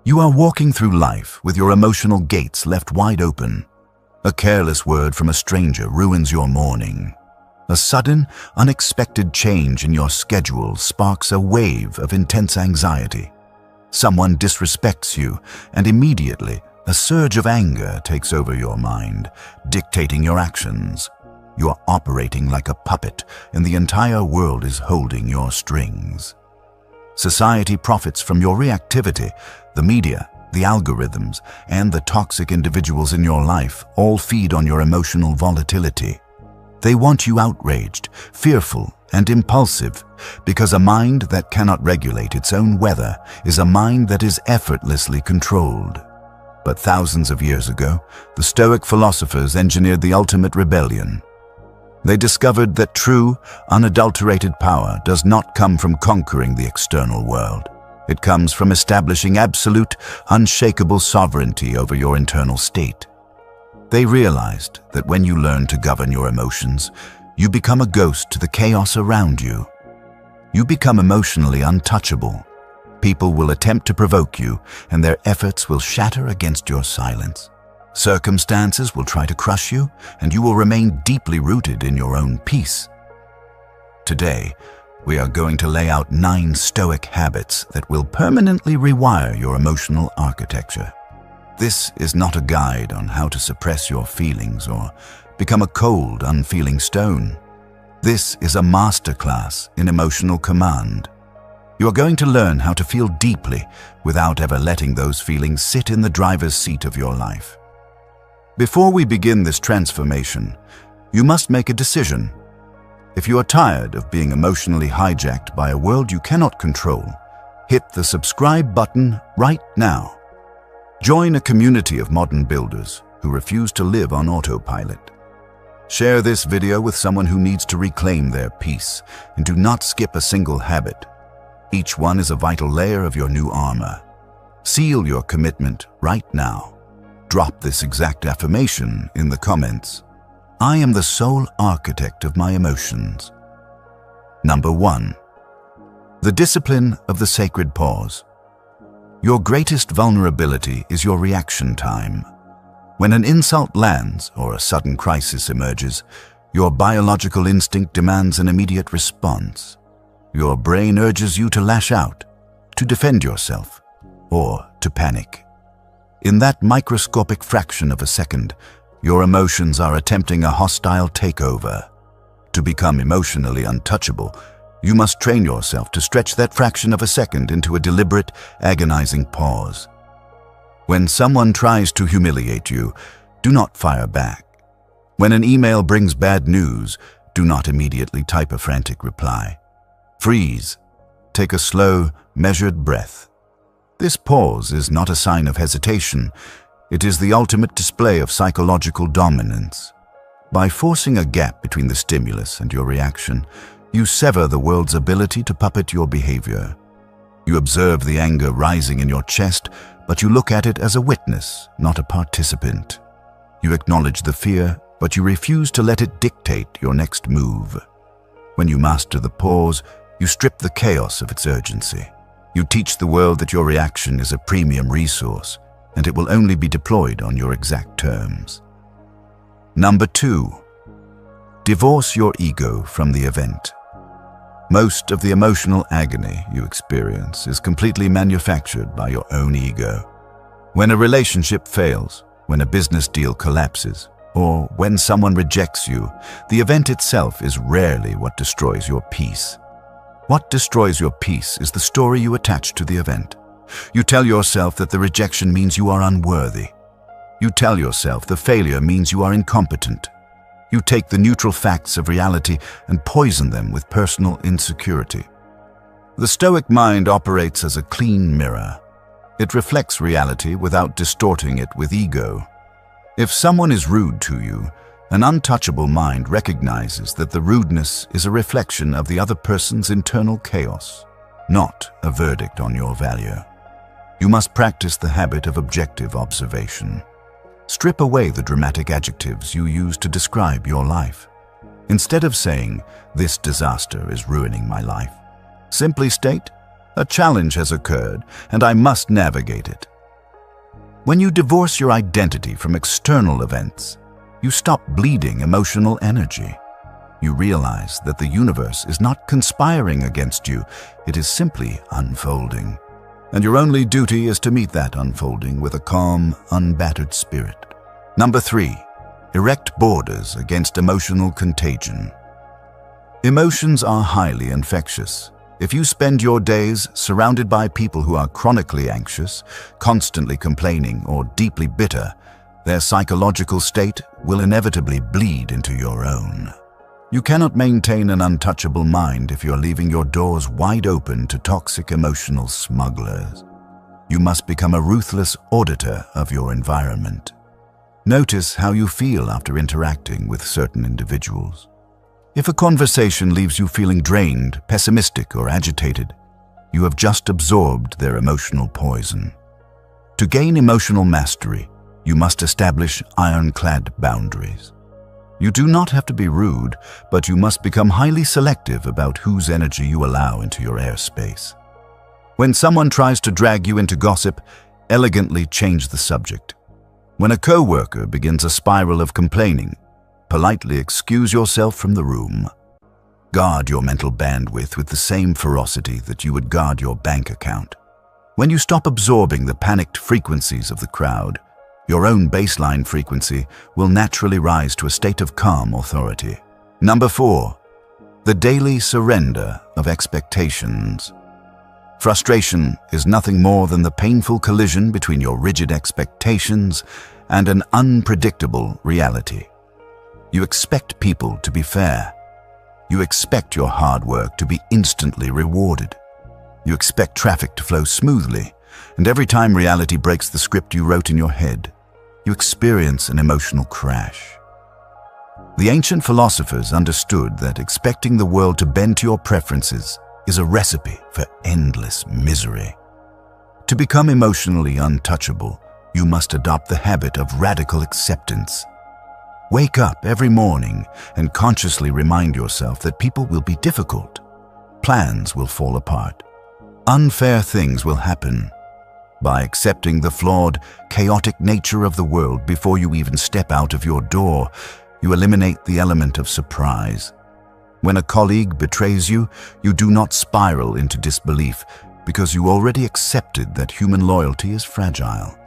You are walking through life with your emotional gates left wide open. A careless word from a stranger ruins your morning. A sudden, unexpected change in your schedule sparks a wave of intense anxiety. Someone disrespects you, and immediately a surge of anger takes over your mind, dictating your actions. You are operating like a puppet, and the entire world is holding your strings. Society profits from your reactivity. The media, the algorithms, and the toxic individuals in your life all feed on your emotional volatility. They want you outraged, fearful, and impulsive, because a mind that cannot regulate its own weather is a mind that is effortlessly controlled. But thousands of years ago, the Stoic philosophers engineered the ultimate rebellion. They discovered that true, unadulterated power does not come from conquering the external world. It comes from establishing absolute, unshakable sovereignty over your internal state. They realized that when you learn to govern your emotions, you become a ghost to the chaos around you. You become emotionally untouchable. People will attempt to provoke you, and their efforts will shatter against your silence. Circumstances will try to crush you, and you will remain deeply rooted in your own peace. Today, we are going to lay out 9 Stoic habits that will permanently rewire your emotional architecture. This is not a guide on how to suppress your feelings or become a cold, unfeeling stone. This is a masterclass in emotional command. You are going to learn how to feel deeply without ever letting those feelings sit in the driver's seat of your life. Before we begin this transformation, you must make a decision. If you are tired of being emotionally hijacked by a world you cannot control, hit the subscribe button right now. Join a community of modern builders who refuse to live on autopilot. Share this video with someone who needs to reclaim their peace, and do not skip a single habit. Each one is a vital layer of your new armor. Seal your commitment right now. Drop this exact affirmation in the comments. I am the sole architect of my emotions. Number 1. The discipline of the sacred pause. Your greatest vulnerability is your reaction time. When an insult lands or a sudden crisis emerges, your biological instinct demands an immediate response. Your brain urges you to lash out, to defend yourself, or to panic. In that microscopic fraction of a second, your emotions are attempting a hostile takeover. To become emotionally untouchable, you must train yourself to stretch that fraction of a second into a deliberate, agonizing pause. When someone tries to humiliate you, do not fire back. When an email brings bad news, do not immediately type a frantic reply. Freeze. Take a slow, measured breath. This pause is not a sign of hesitation. It is the ultimate display of psychological dominance. By forcing a gap between the stimulus and your reaction, you sever the world's ability to puppet your behavior. You observe the anger rising in your chest, but you look at it as a witness, not a participant. You acknowledge the fear, but you refuse to let it dictate your next move. When you master the pause, you strip the chaos of its urgency. You teach the world that your reaction is a premium resource, and it will only be deployed on your exact terms. Number 2. Divorce your ego from the event. Most of the emotional agony you experience is completely manufactured by your own ego. When a relationship fails, when a business deal collapses, or when someone rejects you, the event itself is rarely what destroys your peace. What destroys your peace is the story you attach to the event. You tell yourself that the rejection means you are unworthy. You tell yourself the failure means you are incompetent. You take the neutral facts of reality and poison them with personal insecurity. The Stoic mind operates as a clean mirror. It reflects reality without distorting it with ego. If someone is rude to you, an untouchable mind recognizes that the rudeness is a reflection of the other person's internal chaos, not a verdict on your value. You must practice the habit of objective observation. Strip away the dramatic adjectives you use to describe your life. Instead of saying, "This disaster is ruining my life," simply state, "A challenge has occurred and I must navigate it. When you divorce your identity from external events, you stop bleeding emotional energy. You realize that the universe is not conspiring against you, it is simply unfolding. And your only duty is to meet that unfolding with a calm, unbattered spirit. Number 3, erect borders against emotional contagion. Emotions are highly infectious. If you spend your days surrounded by people who are chronically anxious, constantly complaining, or deeply bitter, their psychological state will inevitably bleed into your own. You cannot maintain an untouchable mind if you're leaving your doors wide open to toxic emotional smugglers. You must become a ruthless auditor of your environment. Notice how you feel after interacting with certain individuals. If a conversation leaves you feeling drained, pessimistic, or agitated, you have just absorbed their emotional poison. To gain emotional mastery, you must establish ironclad boundaries. You do not have to be rude, but you must become highly selective about whose energy you allow into your airspace. When someone tries to drag you into gossip, elegantly change the subject. When a coworker begins a spiral of complaining, politely excuse yourself from the room. Guard your mental bandwidth with the same ferocity that you would guard your bank account. When you stop absorbing the panicked frequencies of the crowd, your own baseline frequency will naturally rise to a state of calm authority. Number 4, the daily surrender of expectations. Frustration is nothing more than the painful collision between your rigid expectations and an unpredictable reality. You expect people to be fair. You expect your hard work to be instantly rewarded. You expect traffic to flow smoothly, and every time reality breaks the script you wrote in your head, you experience an emotional crash. The ancient philosophers understood that expecting the world to bend to your preferences is a recipe for endless misery. To become emotionally untouchable, you must adopt the habit of radical acceptance. Wake up every morning and consciously remind yourself that people will be difficult. Plans will fall apart. Unfair things will happen. By accepting the flawed, chaotic nature of the world before you even step out of your door, you eliminate the element of surprise. When a colleague betrays you, you do not spiral into disbelief because you already accepted that human loyalty is fragile.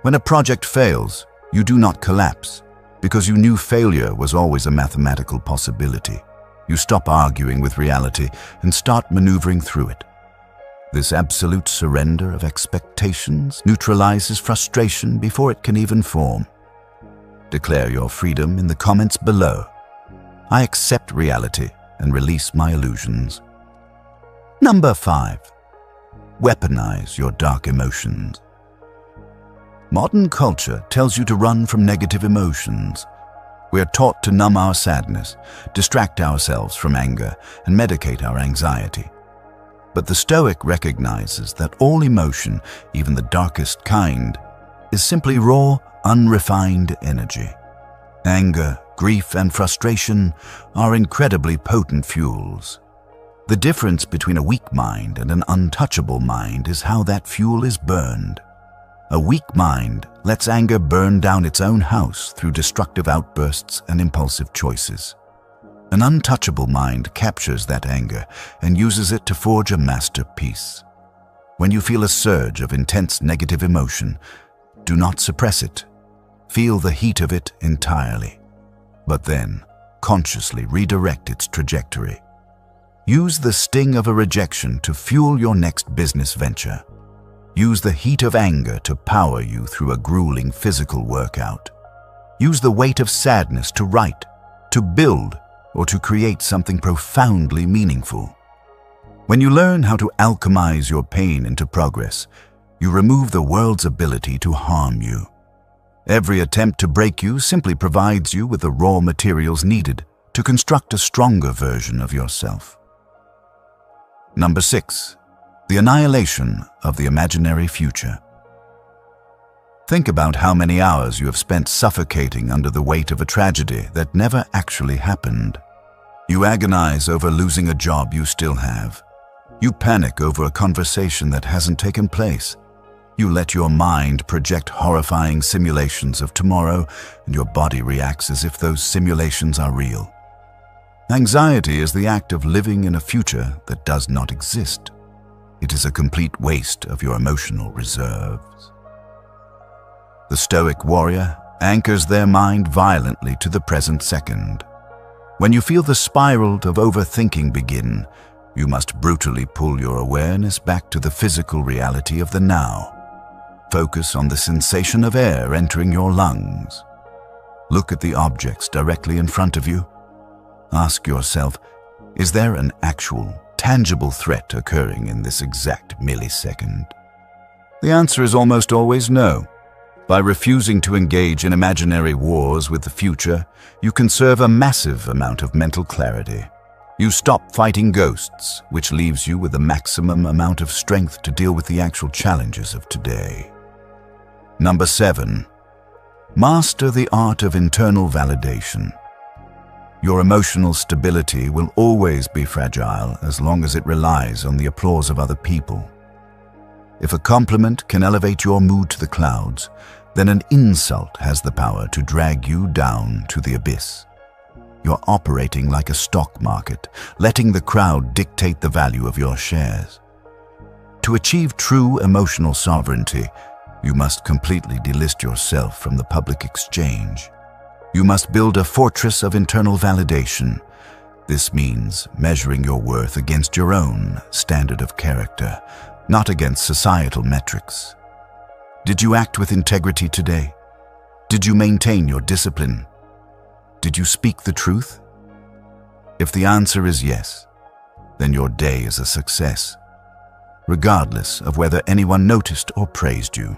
When a project fails, you do not collapse because you knew failure was always a mathematical possibility. You stop arguing with reality and start maneuvering through it. This absolute surrender of expectations neutralizes frustration before it can even form. Declare your freedom in the comments below. I accept reality and release my illusions. Number 5. Weaponize your dark emotions. Modern culture tells you to run from negative emotions. We are taught to numb our sadness, distract ourselves from anger, and medicate our anxiety. But the Stoic recognizes that all emotion, even the darkest kind, is simply raw, unrefined energy. Anger, grief, and frustration are incredibly potent fuels. The difference between a weak mind and an untouchable mind is how that fuel is burned. A weak mind lets anger burn down its own house through destructive outbursts and impulsive choices. An untouchable mind captures that anger and uses it to forge a masterpiece. When you feel a surge of intense negative emotion, do not suppress it. Feel the heat of it entirely, but then consciously redirect its trajectory. Use the sting of a rejection to fuel your next business venture. Use the heat of anger to power you through a grueling physical workout. Use the weight of sadness to write, to build, or to create something profoundly meaningful. When you learn how to alchemize your pain into progress, you remove the world's ability to harm you. Every attempt to break you simply provides you with the raw materials needed to construct a stronger version of yourself. Number 6. The annihilation of the imaginary future. Think about how many hours you have spent suffocating under the weight of a tragedy that never actually happened. You agonize over losing a job you still have. You panic over a conversation that hasn't taken place. You let your mind project horrifying simulations of tomorrow, and your body reacts as if those simulations are real. Anxiety is the act of living in a future that does not exist. It is a complete waste of your emotional reserves. The Stoic warrior anchors their mind violently to the present second. When you feel the spiral of overthinking begin, you must brutally pull your awareness back to the physical reality of the now. Focus on the sensation of air entering your lungs. Look at the objects directly in front of you. Ask yourself, is there an actual, tangible threat occurring in this exact millisecond? The answer is almost always no. By refusing to engage in imaginary wars with the future, you conserve a massive amount of mental clarity. You stop fighting ghosts, which leaves you with the maximum amount of strength to deal with the actual challenges of today. Number 7. Master the art of internal validation. Your emotional stability will always be fragile as long as it relies on the applause of other people. If a compliment can elevate your mood to the clouds, then an insult has the power to drag you down to the abyss. You're operating like a stock market, letting the crowd dictate the value of your shares. To achieve true emotional sovereignty, you must completely delist yourself from the public exchange. You must build a fortress of internal validation. This means measuring your worth against your own standard of character, not against societal metrics. Did you act with integrity today? Did you maintain your discipline? Did you speak the truth? If the answer is yes, then your day is a success, regardless of whether anyone noticed or praised you.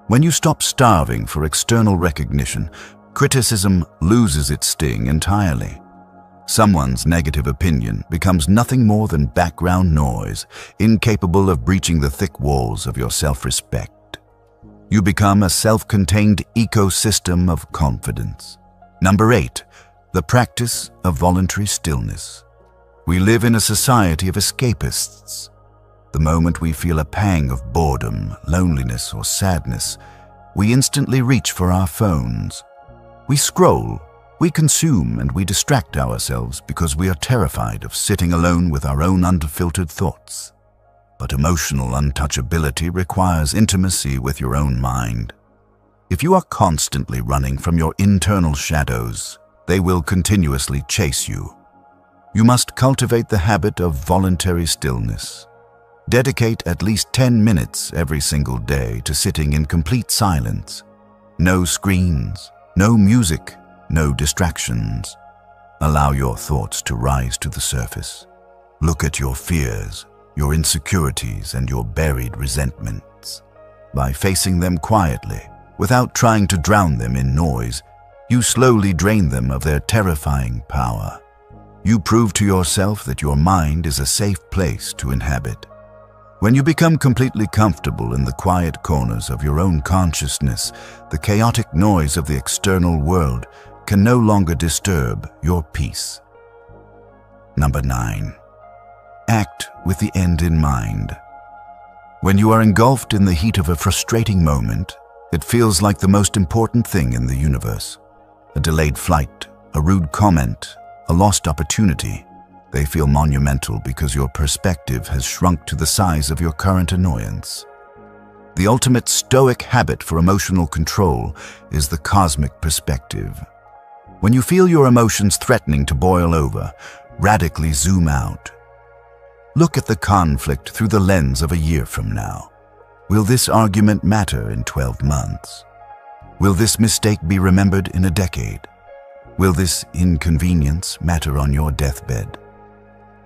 When you stop starving for external recognition, criticism loses its sting entirely. Someone's negative opinion becomes nothing more than background noise, incapable of breaching the thick walls of your self-respect. You become a self-contained ecosystem of confidence. Number 8. The practice of voluntary stillness. We live in a society of escapists. The moment we feel a pang of boredom, loneliness, or sadness, we instantly reach for our phones. We scroll, we consume, and we distract ourselves because we are terrified of sitting alone with our own unfiltered thoughts. But emotional untouchability requires intimacy with your own mind. If you are constantly running from your internal shadows, they will continuously chase you. You must cultivate the habit of voluntary stillness. Dedicate at least 10 minutes every single day to sitting in complete silence. No screens, no music, no distractions. Allow your thoughts to rise to the surface. Look at your fears, your insecurities, and your buried resentments. By facing them quietly, without trying to drown them in noise, you slowly drain them of their terrifying power. You prove to yourself that your mind is a safe place to inhabit. When you become completely comfortable in the quiet corners of your own consciousness, the chaotic noise of the external world can no longer disturb your peace. Number 9. Act with the end in mind. When you are engulfed in the heat of a frustrating moment, it feels like the most important thing in the universe. A delayed flight, a rude comment, a lost opportunity. They feel monumental because your perspective has shrunk to the size of your current annoyance. The ultimate Stoic habit for emotional control is the cosmic perspective. When you feel your emotions threatening to boil over, radically zoom out. Look at the conflict through the lens of a year from now. Will this argument matter in 12 months? Will this mistake be remembered in a decade? Will this inconvenience matter on your deathbed?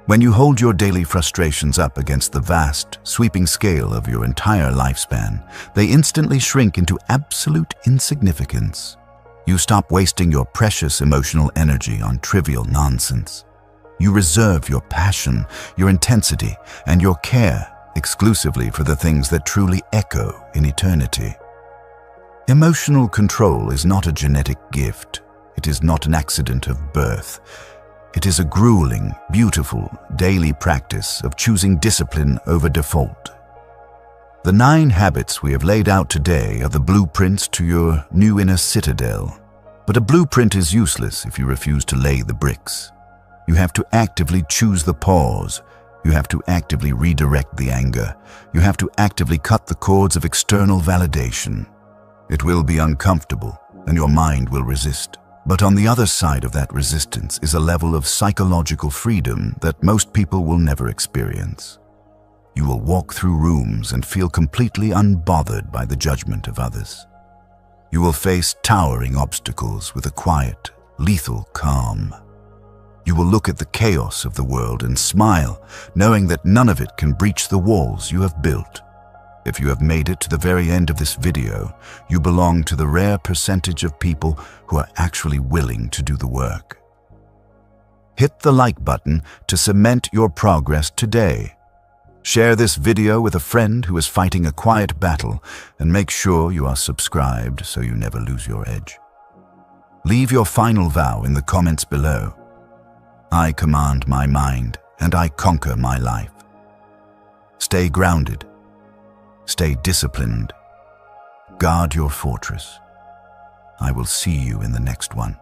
When you hold your daily frustrations up against the vast, sweeping scale of your entire lifespan, they instantly shrink into absolute insignificance. You stop wasting your precious emotional energy on trivial nonsense. You reserve your passion, your intensity, and your care exclusively for the things that truly echo in eternity. Emotional control is not a genetic gift. It is not an accident of birth. It is a grueling, beautiful, daily practice of choosing discipline over default. The 9 habits we have laid out today are the blueprints to your new inner citadel. But a blueprint is useless if you refuse to lay the bricks. You have to actively choose the pause. You have to actively redirect the anger. You have to actively cut the cords of external validation. It will be uncomfortable, and your mind will resist. But on the other side of that resistance is a level of psychological freedom that most people will never experience. You will walk through rooms and feel completely unbothered by the judgment of others. You will face towering obstacles with a quiet, lethal calm. You will look at the chaos of the world and smile, knowing that none of it can breach the walls you have built. If you have made it to the very end of this video, you belong to the rare percentage of people who are actually willing to do the work. Hit the like button to cement your progress today. Share this video with a friend who is fighting a quiet battle, and make sure you are subscribed so you never lose your edge. Leave your final vow in the comments below. I command my mind and I conquer my life. Stay grounded. Stay disciplined. Guard your fortress. I will see you in the next one.